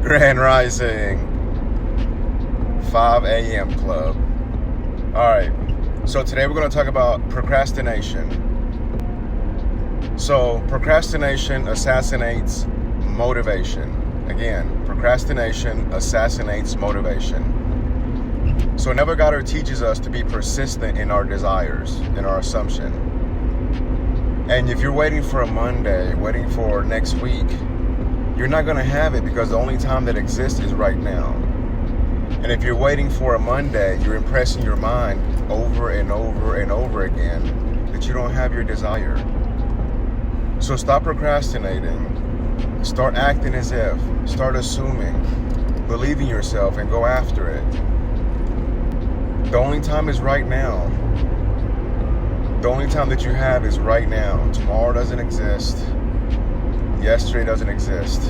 Grand Rising 5 a.m. Club. Alright, so today we're going to talk about procrastination. So, procrastination assassinates motivation. Again, procrastination assassinates motivation. So, Never Goddard teaches us to be persistent in our desires, in our assumption. And if you're waiting for a Monday, waiting for next week, you're not going to have it because the only time that exists is right now. And if you're waiting for a Monday, you're impressing your mind over and over and over again that you don't have your desire. So stop procrastinating. Start acting as if. Start assuming. Believe in yourself and go after it. The only time is right now. The only time that you have is right now. Tomorrow doesn't exist. Yesterday doesn't exist.